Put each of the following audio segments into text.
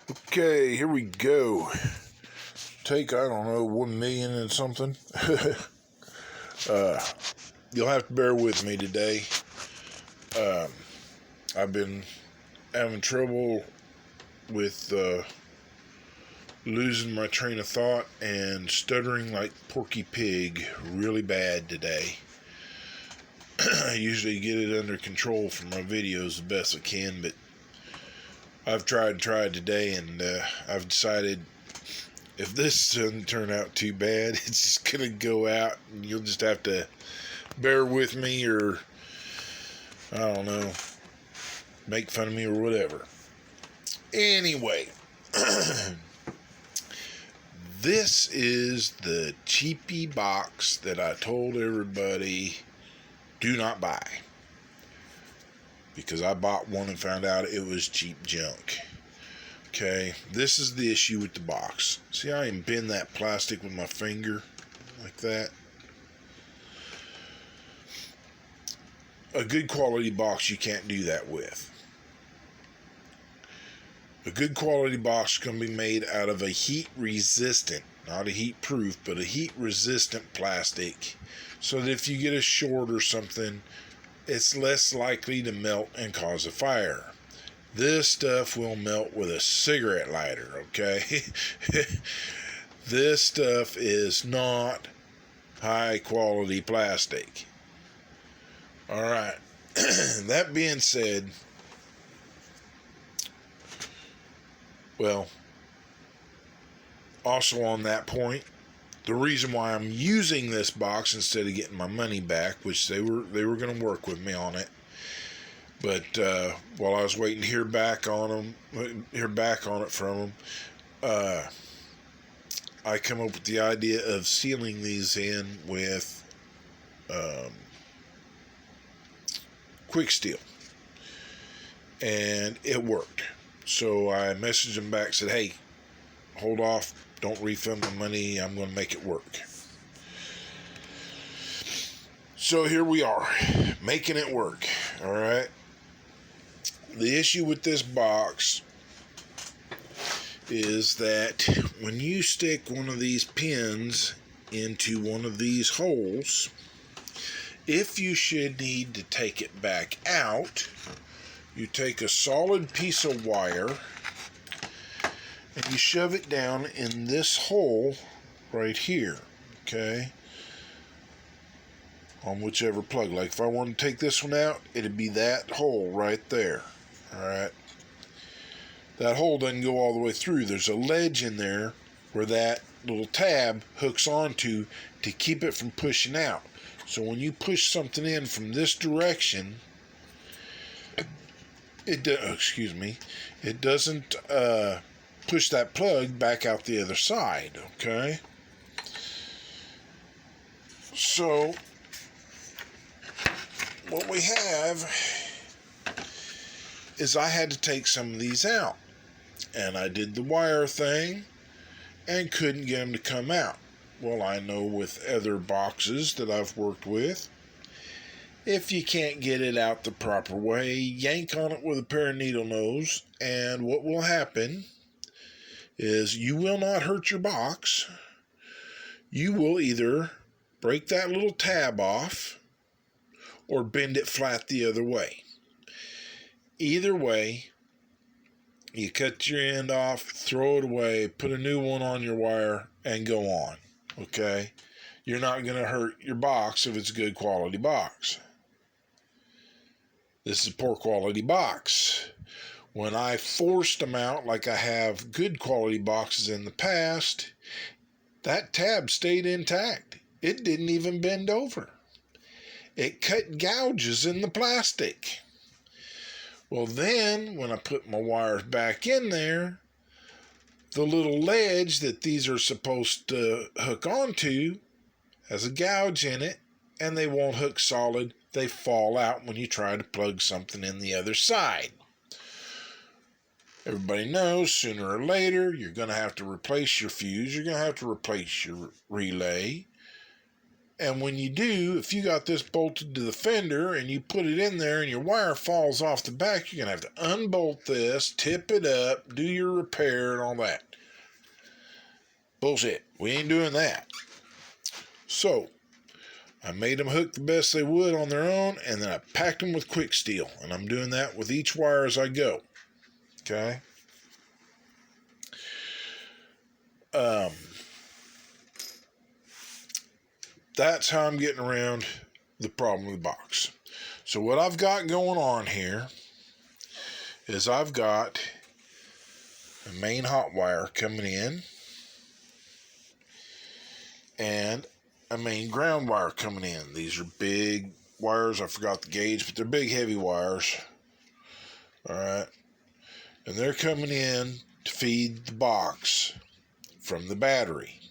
Okay, here we go. Take, I don't know, 1 million and something. You'll have to bear with me today. I've been having trouble with losing my train of thought and stuttering like Porky Pig really bad today. I usually get it under control for my videos the best I can, but I've tried today, and I've decided if this doesn't turn out too bad, it's just going to go out, and you'll just have to bear with me, or, I don't know, make fun of me or whatever. Anyway, this is the cheapy box that I told everybody do not buy, because I bought one and found out it was cheap junk. Okay, this is the issue with the box. See how I can bend that plastic with my finger like that? A good quality box you can't do that with. A good quality box is going to be made out of a heat resistant, not a heat proof, but a heat resistant plastic, so that if you get a short or something, it's less likely to melt and cause a fire. This stuff will melt with a cigarette lighter, okay? This stuff is not high quality plastic. Alright, that being said, well, also on that point, the reason why I'm using this box instead of getting my money back, which they were going to work with me on it, but while I was waiting to hear back on it from them, I come up with the idea of sealing these in with quick steel, and it worked. So I messaged them back, said, hey, hold off, don't refund my money, I'm going to make it work. So here we are, making it work. Alright, the issue with this box is that when you stick one of these pins into one of these holes, if you should need to take it back out, you take a solid piece of wire and you shove it down in this hole right here, okay, on whichever plug. Like if I want to take this one out, it'd be that hole right there. Alright, that hole doesn't go all the way through. There's a ledge in there where that little tab hooks onto to keep it from pushing out. So when you push something in from this direction, it doesn't push that plug back out the other side, okay? So what we have is I had to take some of these out, and I did the wire thing and couldn't get them to come out. Well, I know with other boxes that I've worked with, if you can't get it out the proper way, yank on it with a pair of needle nose, and what will happen is you will not hurt your box. You will either break that little tab off or bend it flat the other way. Either way, you cut your end off, throw it away, put a new one on your wire, and go on, okay? You're not going to hurt your box if it's a good quality box. This is a poor quality box. When I forced them out like I have good quality boxes in the past, that tab stayed intact. It didn't even bend over. It cut gouges in the plastic. Well, then, when I put my wires back in there, the little ledge that these are supposed to hook onto has a gouge in it, and they won't hook solid. They fall out when you try to plug something in the other side. Everybody knows sooner or later you're going to have to replace your fuse, you're going to have to replace your relay, And when you do, if you got this bolted to the fender and you put it in there and your wire falls off the back, you're going to have to unbolt this, tip it up, do your repair and all that. Bullshit. We ain't doing that. So, I made them hook the best they would on their own, and then I packed them with quick steel. And I'm doing that with each wire as I go. Okay? That's how I'm getting around the problem with the box. So what I've got going on here is I've got a main hot wire coming in and a main ground wire coming in. These are big wires. I forgot the gauge, but they're big, heavy wires. All right. And they're coming in to feed the box from the battery.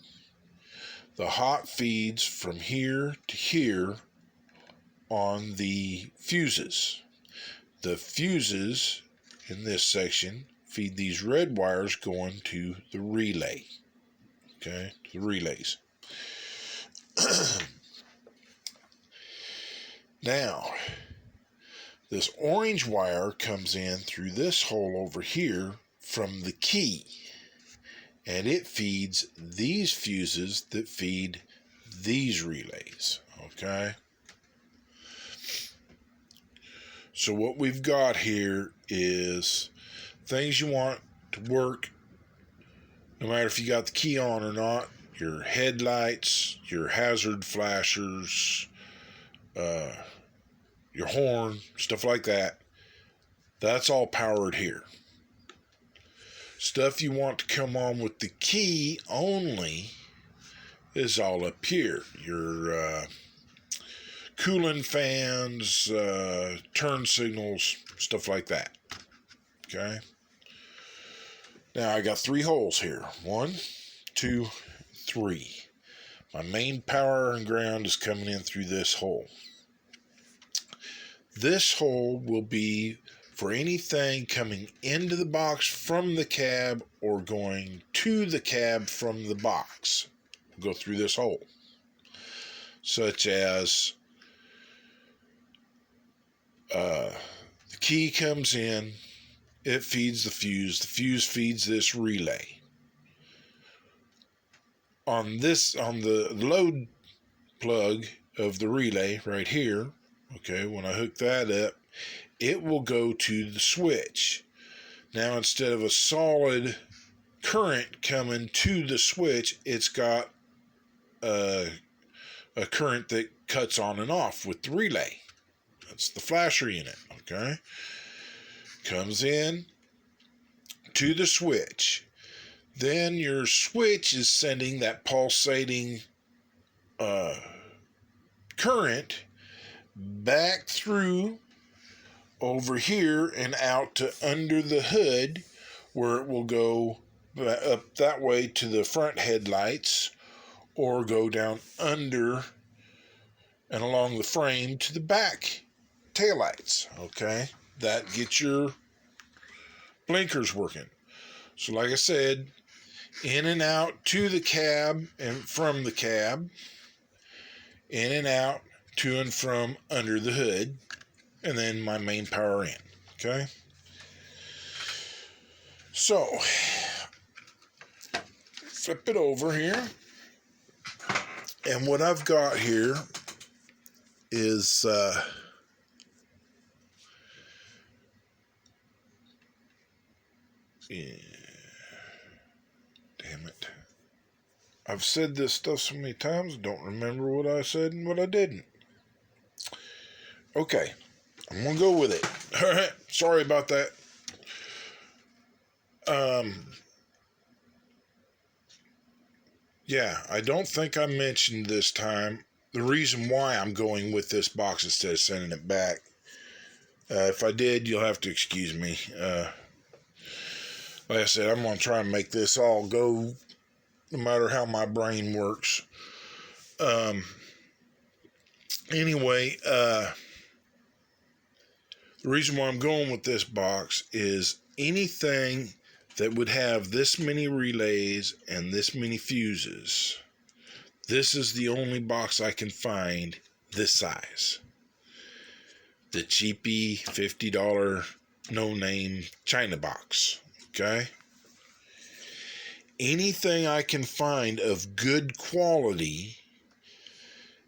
The hot feeds from here to here on the fuses. The fuses in this section feed these red wires going to the relay. Okay, the relays. Now, this orange wire comes in through this hole over here from the key. And it feeds these fuses that feed these relays, okay? So what we've got here is things you want to work no matter if you got the key on or not. Your headlights, your hazard flashers, your horn, stuff like that. That's all powered here. Stuff you want to come on with the key only is all up here. Your cooling fans, turn signals, stuff like that. Okay? Now I got 3 holes here. 1, 2, 3. My main power and ground is coming in through this hole. This hole will be for anything coming into the box from the cab or going to the cab from the box. We'll go through this hole. Such as the key comes in, it feeds the fuse feeds this relay. On the load plug of the relay right here, okay, when I hook that up, it will go to the switch. Now, instead of a solid current coming to the switch, it's got a current that cuts on and off with the relay. That's the flasher unit, okay? Comes in to the switch. Then your switch is sending that pulsating current back through over here and out to under the hood, where it will go up that way to the front headlights or go down under and along the frame to the back taillights. Okay, that gets your blinkers working. So like I said, in and out to the cab and from the cab, in and out to and from under the hood, and then my main power in. Okay, so flip it over here, and what I've got here is damn it, I've said this stuff so many times, don't remember what I said and what I didn't. Okay, I'm gonna go with it. All right, sorry about that. Yeah, I don't think I mentioned this time the reason why I'm going with this box instead of sending it back. If I did, you'll have to excuse me. Like I said, I'm going to try and make this all go no matter how my brain works. Anyway, the reason why I'm going with this box is anything that would have this many relays and this many fuses, This is the only box I can find this size. The cheapy $50 no-name China box. Okay? Anything I can find of good quality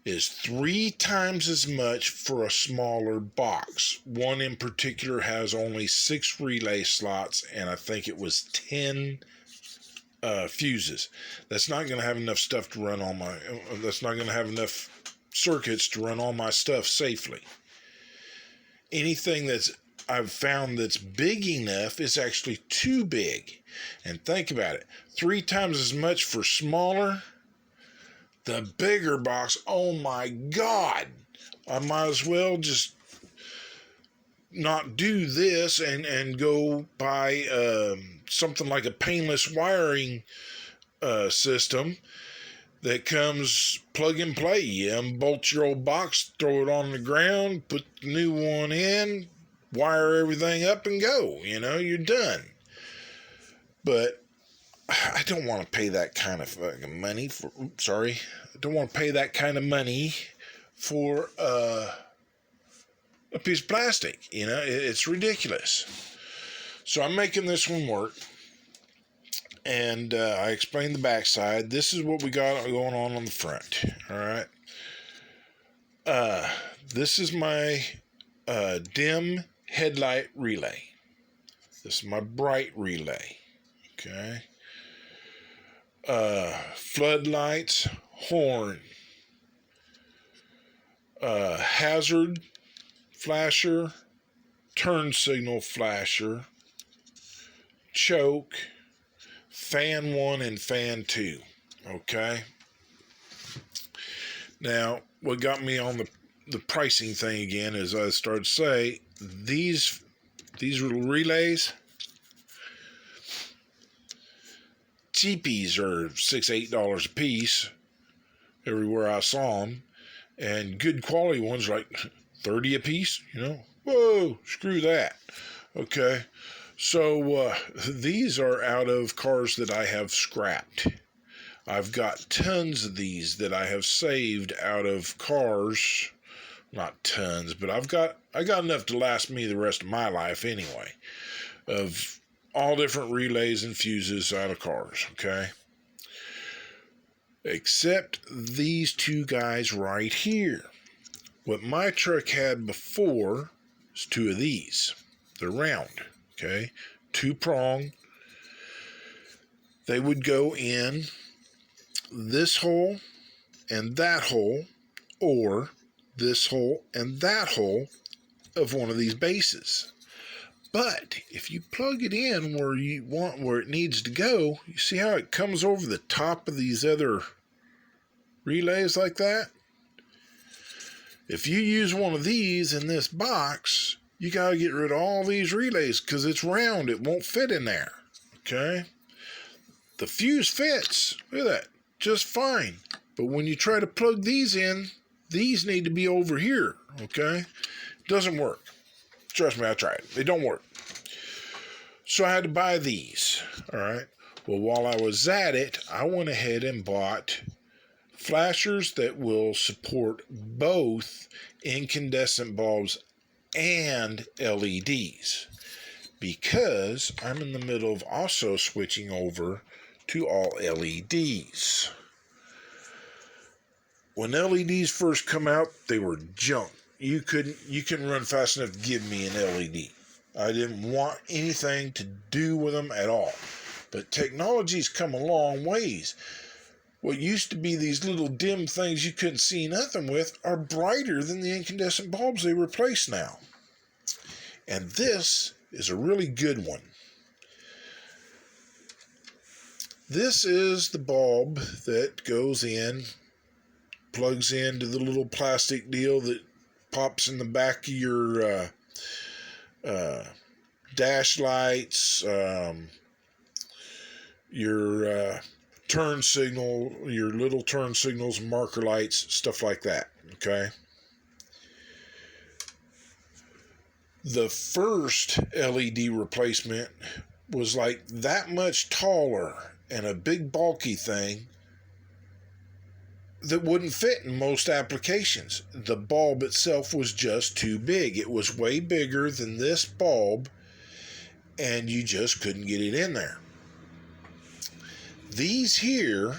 is 3 times as much for a smaller box. One in particular has only 6 relay slots, and I think it was 10 fuses. That's not going to have enough stuff to run all my. That's not going to have enough circuits to run all my stuff safely. Anything that's I've found that's big enough is actually too big. And think about it, 3 times as much for smaller. The bigger box, oh my God, I might as well just not do this and go buy something like a painless wiring system that comes plug and play. You unbolt your old box, throw it on the ground, put the new one in, wire everything up and go. You know, you're done. But I don't want to pay that kind of money for. I don't want to pay that kind of money for a piece of plastic. You know, it's ridiculous. So I'm making this one work, and I explained the backside. This is what we got going on the front. All right. This is my dim headlight relay. This is my bright relay. Okay. Floodlights, horn, hazard flasher, turn signal flasher, choke, fan 1 and fan 2. Okay. Now, what got me on the pricing thing again is I started to say these little relays, cheapies are $6-8 a piece everywhere I saw them, and good quality ones like $30 a piece. You know, whoa, screw that. Okay, so these are out of cars that I have scrapped. I've got tons of these that I have saved out of cars. Not tons, but I got enough to last me the rest of my life anyway, of all different relays and fuses out of cars. Okay, except these 2 guys right here. What my truck had before is 2 of these. They're round. Okay, 2-prong. They would go in this hole and that hole, or this hole and that hole of one of these bases. But if you plug it in where it needs to go, you see how it comes over the top of these other relays like that? If you use one of these in this box, you got to get rid of all these relays because it's round. It won't fit in there. Okay? The fuse fits. Look at that. Just fine. But when you try to plug these in, these need to be over here. Okay? It doesn't work. Trust me, I tried. They don't work. So I had to buy these. All right? Well, while I was at it, I went ahead and bought flashers that will support both incandescent bulbs and LEDs, because I'm in the middle of also switching over to all LEDs. When LEDs first come out, they were junk. You couldn't run fast enough to give me an LED. I didn't want anything to do with them at all. But technology's come a long ways. What used to be these little dim things you couldn't see nothing with are brighter than the incandescent bulbs they replace now. And this is a really good one. This is the bulb that goes in, plugs into the little plastic deal that pops in the back of your dash lights, your turn signal, your little turn signals, marker lights, stuff like that. Okay. The first LED replacement was like that much taller and a big bulky thing that wouldn't fit in most applications. The bulb itself was just too big. It was way bigger than this bulb, and you just couldn't get it in there. These here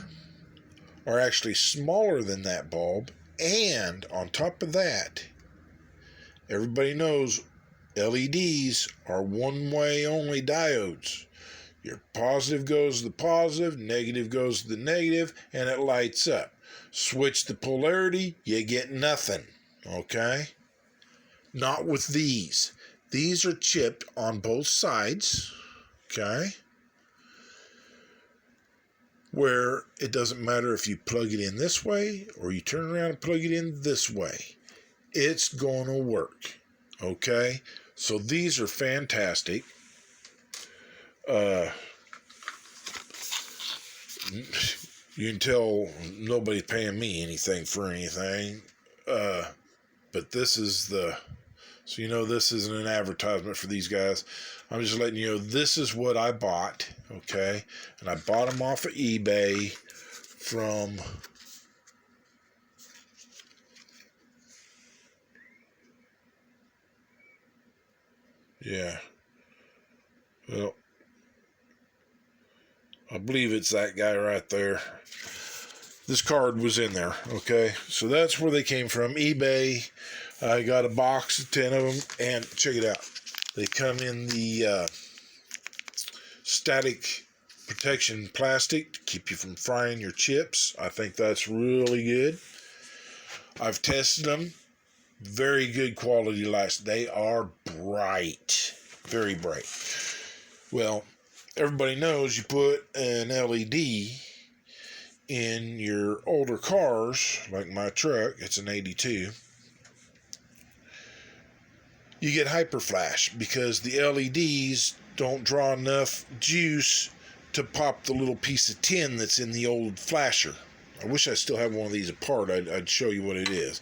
are actually smaller than that bulb, and on top of that, everybody knows LEDs are one-way only diodes. Your positive goes to the positive, negative goes to the negative, and it lights up. Switch the polarity, you get nothing, okay? Not with these. These are chipped on both sides, okay? Where it doesn't matter if you plug it in this way or you turn around and plug it in this way. It's going to work, okay? So these are fantastic. You can tell nobody's paying me anything for anything. But this is so you know this isn't an advertisement for these guys. I'm just letting you know this is what I bought, okay? And I bought them off of eBay from well, I believe it's that guy right there. This card was in there, okay? So that's where they came from, eBay. I got a box of 10 of them, and check it out. They come in the static protection plastic to keep you from frying your chips. I think that's really good. I've tested them. Very good quality lights. They are bright. Very bright. Well, everybody knows you put an LED in your older cars, like my truck, it's an 82. You get hyperflash because the LEDs don't draw enough juice to pop the little piece of tin that's in the old flasher. I wish I still had one of these apart. I'd show you what it is.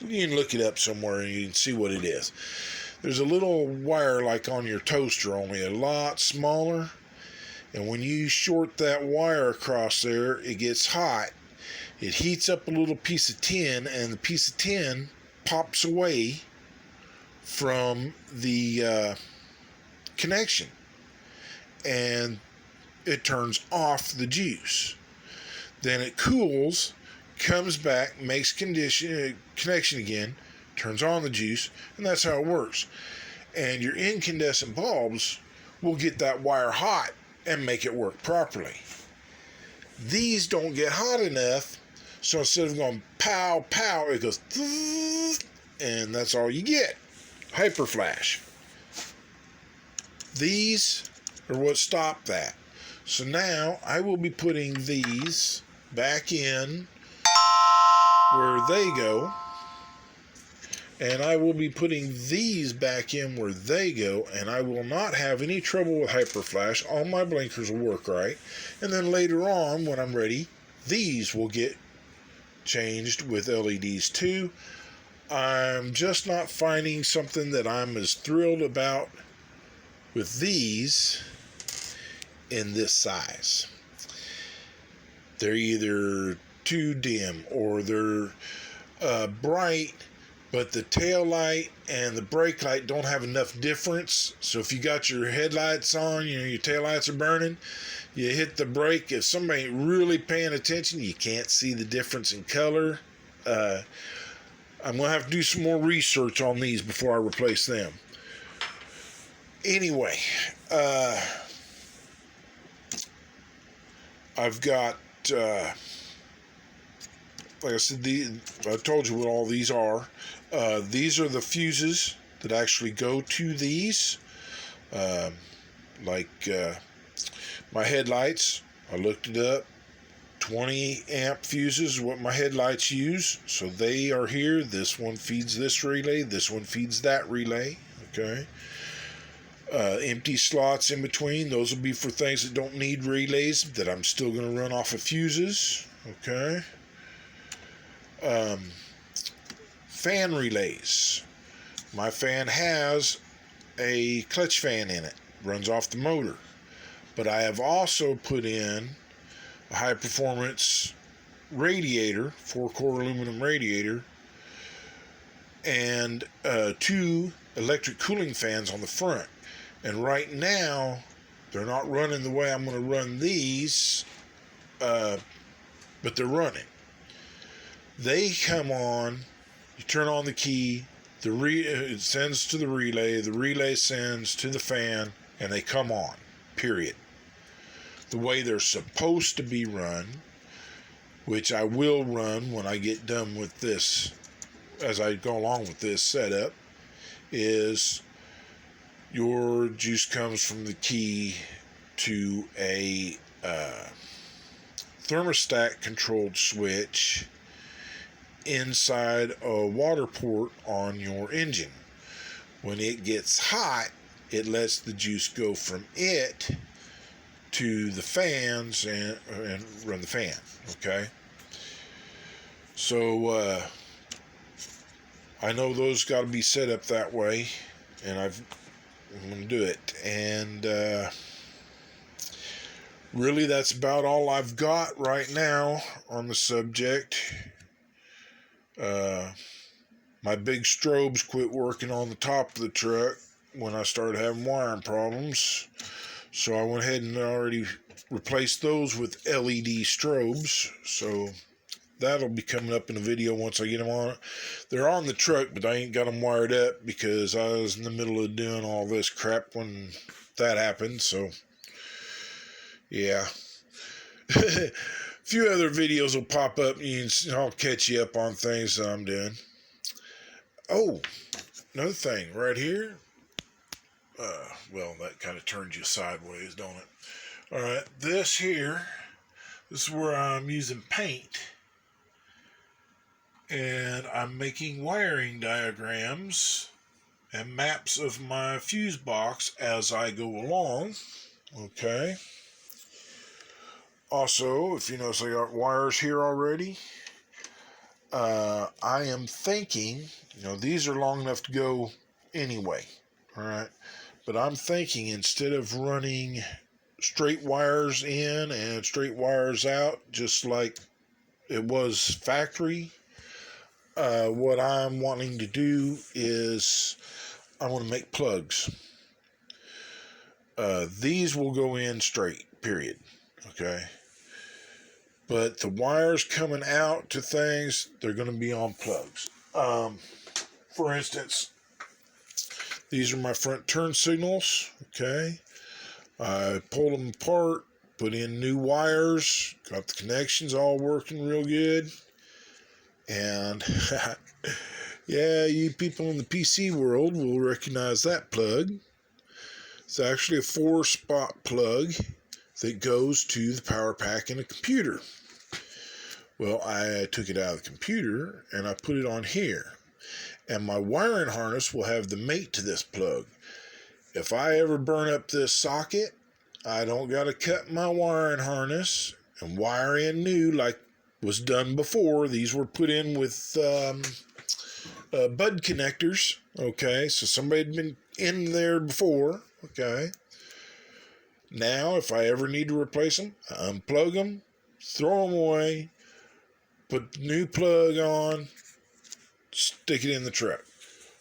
You can look it up somewhere and you can see what it is. There's a little wire like on your toaster, only a lot smaller. And when you short that wire across there, it gets hot. It heats up a little piece of tin, and the piece of tin pops away from the connection. And it turns off the juice. Then it cools, comes back, makes connection again, turns on the juice, and that's how it works. And your incandescent bulbs will get that wire hot and make it work properly. These don't get hot enough, so instead of going pow, pow, it goes and that's all you get. Hyperflash. These are what stop that. So now I will be putting these back in where they go, and I will be putting these back in where they go, and I will not have any trouble with hyperflash. All my blinkers will work right, and then later on when I'm ready, these will get changed with LEDs too. I'm just not finding something that I'm as thrilled about with these in this size. They're either too dim or they're bright, but the tail light and the brake light don't have enough difference. So if you got your headlights on, your tail lights are burning, you hit the brake. If somebody ain't really paying attention, you can't see the difference in color. I'm going to have to do some more research on these before I replace them. Anyway, I've got, like I said, I told you what all these are. These are the fuses that actually go to these. My headlights, I looked it up. 20 amp fuses is what my headlights use. So they are here. This one feeds this relay. This one feeds that relay. Okay. Empty slots in between. Those will be for things that don't need relays that I'm still going to run off of fuses. Okay. Fan relays. My fan has a clutch fan in it. Runs off the motor. But I have also put in a high performance radiator, 4-core aluminum radiator, and 2 electric cooling fans on the front. And right now, they're not running the way I'm going to run these, but they're running. They come on, you turn on the key, it sends to the relay sends to the fan, and they come on, period. The way they're supposed to be run, which I will run when I get done with this, as I go along with this setup, is your juice comes from the key to a thermostat controlled switch inside a water port on your engine. When it gets hot, it lets the juice go from it to the fans and run the fan. Okay, so I know those got to be set up that way, and I'm going to do it. And really, that's about all I've got right now on the subject. My big strobes quit working on the top of the truck when I started having wiring problems, so I went ahead and already replaced those with LED strobes. So that'll be coming up in a video once I get them on. They're on the truck, but I ain't got them wired up because I was in the middle of doing all this crap when that happened. So yeah. A few other videos will pop up and I'll catch you up on things that I'm doing. Oh, another thing right here. Well, that kind of turns you sideways, don't it? Alright, this is where I'm using paint. And I'm making wiring diagrams and maps of my fuse box as I go along. Okay. Also, if you notice I got wires here already, I am thinking, these are long enough to go anyway, alright, but I'm thinking instead of running straight wires in and straight wires out, just like it was factory, what I'm wanting to do is I want to make plugs. These will go in straight, period, okay? But the wires coming out to things, they're going to be on plugs. For instance, these are my front turn signals, okay? I pulled them apart, put in new wires, got the connections all working real good. And, yeah, you people in the PC world will recognize that plug. It's actually a 4-spot plug that goes to the power pack in a computer. Well, I took it out of the computer and I put it on here. And my wiring harness will have the mate to this plug. If I ever burn up this socket, I don't got to cut my wiring harness and wire in new like was done before. These were put in with bud connectors. Okay, so somebody had been in there before. Okay. Now, if I ever need to replace them, I unplug them, throw them away, put the new plug on, stick it in the truck.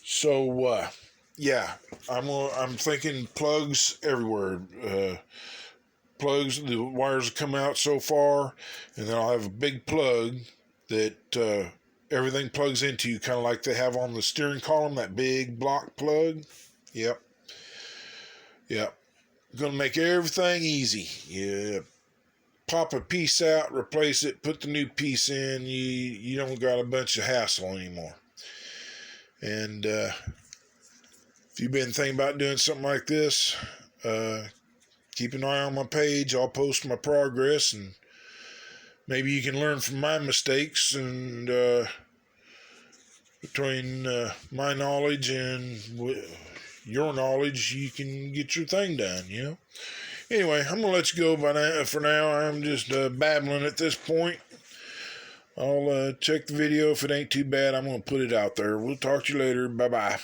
So, yeah, I'm thinking plugs everywhere. Plugs, the wires come out so far, and then I'll have a big plug that everything plugs into, kind of like they have on the steering column, that big block plug. Yep. Going to make everything easy. Yeah. Pop a piece out, replace it, put the new piece in. You don't got a bunch of hassle anymore. And if you've been thinking about doing something like this, keep an eye on my page. I'll post my progress, and maybe you can learn from my mistakes. And between my knowledge and your knowledge, you can get your thing done, Anyway, I'm going to let you go for now. I'm just babbling at this point. I'll check the video. If it ain't too bad, I'm going to put it out there. We'll talk to you later. Bye-bye.